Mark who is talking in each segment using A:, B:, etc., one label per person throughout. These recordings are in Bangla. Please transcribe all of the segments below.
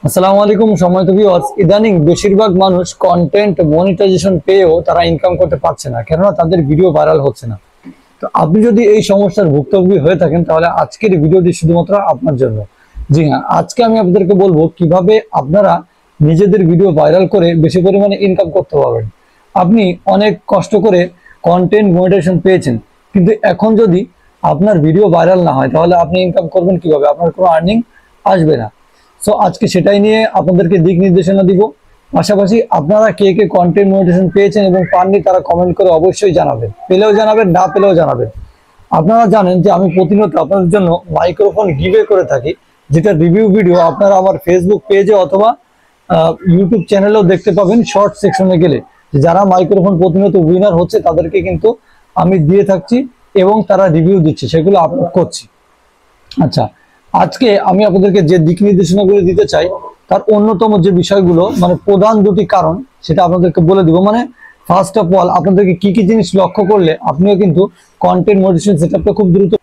A: আসসালামু আলাইকুম সম্মানিত ভিউয়ার্স। ইদানিং বেশিরভাগ মানুষ কন্টেন্ট মনিটাইজেশন পেয়েও তারা ইনকাম করতে পারছে না, কেননা তাদের ভিডিও ভাইরাল হচ্ছে না। তো আপনি যদি এই সমস্যার ভুক্তভোগী হয়ে থাকেন তাহলে আজকের ভিডিওটি শুধুমাত্র আপনার জন্য। জি হ্যাঁ, আজকে আমি আপনাদেরকে বলবো কিভাবে আপনারা নিজেদের ভিডিও ভাইরাল করে বেশি পরিমাণে ইনকাম করতে পারবেন। আপনি অনেক কষ্ট করে কন্টেন্ট মনিটাইজেশন পেয়েছেন, কিন্তু এখন যদি আপনার ভিডিও ভাইরাল না হয় তাহলে আপনি ইনকাম করবেন কিভাবে? আপনার কোনো আর্নিং আসবে না। সো আজকে সেটাই নিয়ে আপনাদেরকে দিক নির্দেশনা দিব। পাশাপাশি আপনারা কে কে কন্টেন্ট মনিটাইজেশন পেয়েছেন এবং পাননি তারা কমেন্ট করে অবশ্যই জানাবেন, পেলেও জানাবেন, না পেলেও জানাবেন। আপনারা জানেন যে আমি প্রতিনিয়ত আপনাদের জন্য মাইক্রোফোন গিভে করে থাকি, যেটা রিভিউ ভিডিও আপনারা আমার ফেসবুক পেজে অথবা ইউটিউব চ্যানেলেও দেখতে পাবেন। শর্ট সেকশনে গেলে যারা মাইক্রোফোন প্রতিনিয়ত উইনার হচ্ছে তাদেরকে কিন্তু আমি দিয়ে থাকছি এবং তারা রিভিউ দিচ্ছে, সেগুলো আপলোড করছি। আচ্ছা, আজকে আমি আপনাদেরকে যে দিক নির্দেশনাগুলো দিতে চাই তার অন্যতম যে বিষয়গুলো, মানে প্রধান দুটি কারণ, সেটা আপনাদেরকে বলে দিব। মানে ফার্স্ট অফ অল আপনাদেরকে কি কি জিনিস লক্ষ্য করলে আপনিও কিন্তু কন্টেন্ট মনিটাইজেশন সেটআপটা খুব দ্রুত।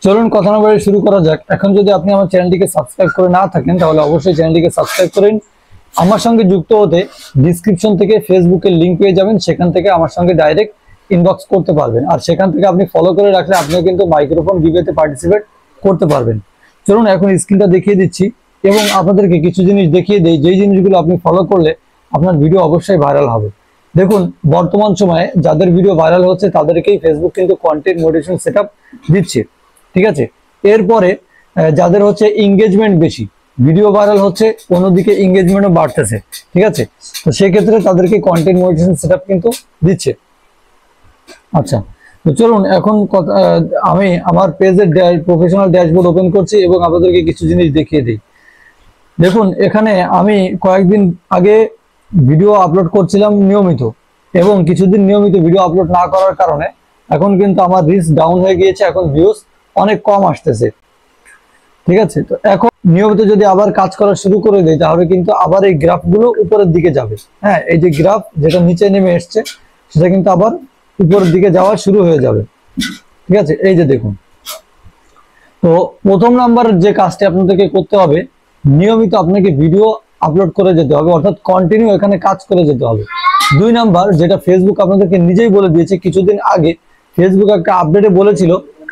A: চলুন কথা না বলে শুরু করা যাক। এখন যদি আপনি আমার চ্যানেলটিকে সাবস্ক্রাইব করে না থাকেন তাহলে অবশ্যই চ্যানেলটিকে সাবস্ক্রাইব করেন। আমার সঙ্গে যুক্ত হতে ডিসক্রিপশন থেকে ফেসবুকের লিঙ্ক পেয়ে যাবেন, সেখান থেকে আমার সঙ্গে ডাইরেক্ট ইনবক্স করতে পারবেন। আর সেখান থেকে আপনি ফলো করে রাখলে আপনিও কিন্তু মাইক্রোফোন গিভেতে পার্টিসিপেট করতে পারবেন। চলুন এখন স্ক্রিনটা দেখিয়ে দিচ্ছি এবং আপনাদেরকে কিছু জিনিস দেখিয়ে দেই, যেই জিনিসগুলো আপনি ফলো করলে আপনার ভিডিও অবশ্যই ভাইরাল হবে। দেখুন, বর্তমান সময়ে যাদের ভিডিও ভাইরাল হচ্ছে তাদেরকেই ফেসবুক কিন্তু কন্টেন্ট মনিটাইজেশন সেটআপ দিচ্ছে, ঠিক আছে। এরপরে যাদের হচ্ছে এঙ্গেজমেন্ট বেশি, ভিডিও ভাইরাল হচ্ছে, অন্যদিকে এঙ্গেজমেন্টও বাড়তেছে, ঠিক আছে, তো সেক্ষেত্রে তাদেরকে কন্টেন্ট মনিটাইজেশন সেটআপ কিন্তু দিচ্ছে। আচ্ছা, তো চলুন এখন আমি আমার পেজের প্রফেশনাল ড্যাশবোর্ড ওপেন করছি এবং আপনাদেরকে কিছু জিনিস দেখিয়ে দিই। দেখুন, এখানে আমি কয়েকদিন আগে ভিডিও আপলোড করছিলাম নিয়মিত, এবং কিছুদিন নিয়মিত ভিডিও আপলোড না করার কারণে এখন কিন্তু আমার রিচ ডাউন হয়ে গিয়েছে, এখন ভিউজ অনেক কম আসতেছে, ঠিক আছে। তো এখন নিয়মিত যদি আবার কাজ করা শুরু করে দেয় তাহলে কিন্তু আবার এই গ্রাফগুলো উপরের দিকে যাবে। হ্যাঁ, এই যে গ্রাফ যেটা নিচে নেমে এসছে সেটা কিন্তু আবার উপরের দিকে যাওয়া শুরু হয়ে যাবে, ঠিক আছে। এই যে দেখুন, তো প্রথম নাম্বার যে কাজটি আপনাদেরকে করতে হবে, নিয়মিত আপনাকে ভিডিও আপলোড করে যেতে হবে, অর্থাৎ কন্টিনিউ এখানে কাজ করে যেতে হবে। দুই নাম্বার, যেটা ফেসবুক আপনাদেরকে নিজেই বলে দিয়েছে কিছুদিন আগে, ফেসবুক একটা আপডেটে বলেছিল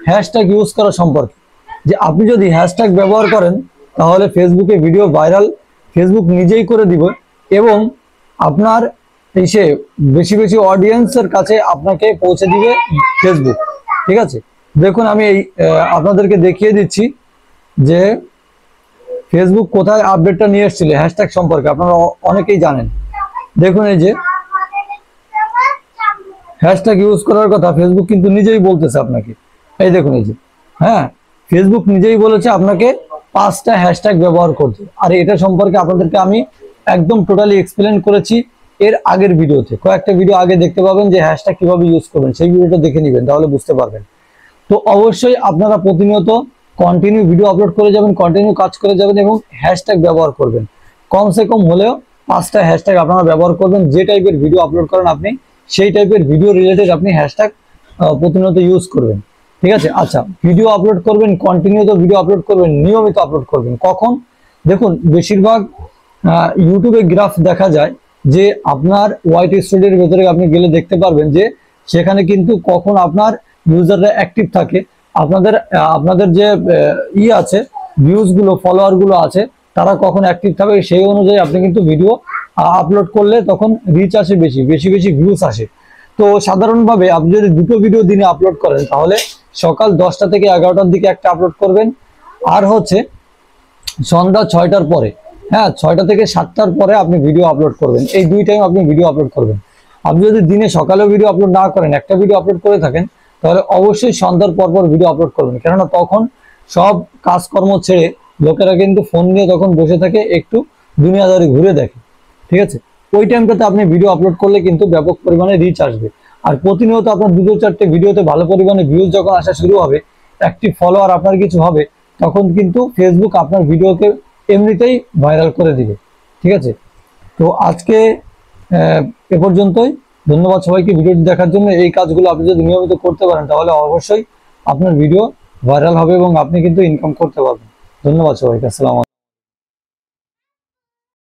A: হ্যাশট্যাগ ইউজ করা সম্পর্কে, যে আপনি যদি হ্যাশট্যাগ ব্যবহার করেন তাহলে ফেসবুকে ভিডিও ভাইরাল ফেসবুক নিজেই করে দিবে এবং আপনার এসে বেশি বেশি অডিয়েন্সের কাছে আপনাকে পৌঁছে দিবে ফেসবুক, ঠিক আছে। দেখুন, আমি এই আপনাদেরকে দেখিয়ে দিচ্ছি যে ফেসবুক কোথায় আপডেটটা নিয়ে এসেছিল হ্যাশট্যাগ সম্পর্কে, আপনারা অনেকেই জানেন। দেখুন, এই যে হ্যাশট্যাগ ইউজ করার কথা ফেসবুক কিন্তু নিজেই বলতেছে আপনাকে। এই দেখুন, এই যে, হ্যাঁ, ফেসবুক নিজেই বলেছে আপনাকে 5টা হ্যাশট্যাগ ব্যবহার করতে। আর এটা সম্পর্কে আপনাদেরকে আমি একদম টোটালি এক্সপ্লেন করেছি এর আগের ভিডিওতে। কয়েকটা ভিডিও আগে দেখতে পাবেন যে হ্যাশট্যাগ কিভাবে ইউজ করবেন, সেই ভিডিওটা দেখে নেবেন, তাহলে বুঝতে পারবেন। তো অবশ্যই আপনারা প্রতিনিয়ত কন্টিনিউ ভিডিও আপলোড করে যাবেন, কন্টিনিউ কাজ করে যাবেন এবং হ্যাশট্যাগ ব্যবহার করবেন। কমসে কম হলেও 5টা হ্যাশট্যাগ আপনারা ব্যবহার করবেন। যে টাইপের ভিডিও আপলোড করেন আপনি সেই টাইপের ভিডিও রিলেটেড আপনি হ্যাশট্যাগ প্রতিনিয়ত ইউজ করবেন, ঠিক আছে। আচ্ছা, ভিডিও আপলোড করবেন, কন্টিনিউ তো ভিডিও আপলোড করবেন, নিয়মিত আপলোড করবেন। কখন? দেখুন, বেশিরভাগ ইউটিউবে গ্রাফ দেখা যায় যে আপনার ওয়াইটি স্টুডিওর ভেতরে আপনি গেলে দেখতে পারবেন যে সেখানে কিন্তু কখন আপনার ইউজাররা অ্যাক্টিভ থাকে, আপনাদের যে আছে ভিউজ গুলো, ফলোয়ার গুলো আছে, তারা কখন অ্যাক্টিভ থাকে সেই অনুযায়ী আপনি কিন্তু ভিডিও আপলোড করলে তখন রিচ আসে, বেশি বেশি ভিউজ আসে। তো সাধারণভাবে আপনি যদি দুটো ভিডিও দিনে আপলোড করেন তাহলে সকাল 10টা থেকে 11টার দিকে একটা আপলোড করবেন, আর হচ্ছে সন্ধ্যা 6টার পরে, হ্যাঁ, 6টা থেকে 7টার পরে আপনি ভিডিও আপলোড করবেন। এই দুই টাইম আপনি ভিডিও আপলোড করবেন। আপনি যদি দিনে সকালেও ভিডিও আপলোড না করেন, একটা ভিডিও আপলোড করে থাকেন, তাহলে অবশ্যই সন্ধ্যার পর ভিডিও আপলোড করবেন, কেননা তখন সব কাজকর্ম ছেড়ে লোকেরা কিন্তু ফোন নিয়ে তখন বসে থাকে, একটু দুনিয়াদারি ঘুরে দেখে, ঠিক আছে। ওই টাইমটাতে আপনি ভিডিও আপলোড করলে কিন্তু ব্যাপক পরিমাণে রিচ আসবে। আর প্রতিনিয়ত আপনার 2-4টে ভিডিওতে ভালো পরিমাণে ভিউজ যখন আসা শুরু হবে, অ্যাক্টিভ ফলোয়ার আপনার কিছু হবে, তখন কিন্তু ফেসবুক আপনার ভিডিওকে এমনিতেই ভাইরাল করে দিবে, ঠিক আছে। তো আজকে এ পর্যন্তই। ধন্যবাদ সবাইকে ভিডিওটি দেখার জন্য। এই কাজগুলো আপনি যদি নিয়মিত করতে পারেন তাহলে অবশ্যই আপনার ভিডিও ভাইরাল হবে এবং আপনি কিন্তু ইনকাম করতে পারবেন। ধন্যবাদ সবাইকে। আসসালামু আলাইকুম।